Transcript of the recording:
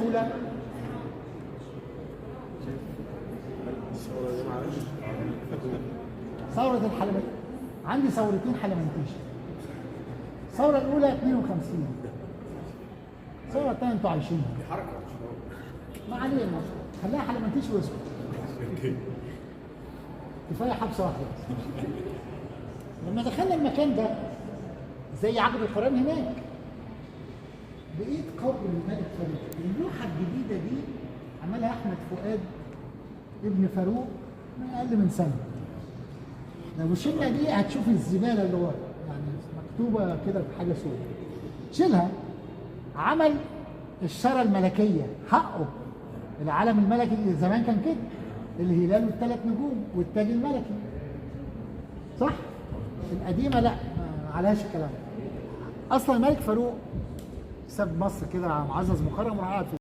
الاولى ثورة الحلمنتيشن. عندي ثورتين حلمنتيشن. الثورة الأولى 52. الثورة الثانية أنتوا عايشينها. ما علينا، خليها حلمنتيشن واسكت. كفاية حبسة واحدة بس. لما دخلنا المكان ده زي عقد القرآن هناك، لقيت قبر الملك فاروق. اللوحة الجديدة دي عملها أحمد فؤاد ابن فاروق من أقل من سنة. لو شلنا دي هتشوف الزبالة اللي ورا، يعني مكتوبة كده بحاجة سوداء. شيلها. عمل الشارة الملكية حقه. العالم الملكي زمان كان كده، الهلال والثلاث نجوم والتاج الملكي. صح؟ القديمة لا، ما عليهاش الكلام. أصلا الملك فاروق ساب مصر كده معزز مكرم وراح قاعد في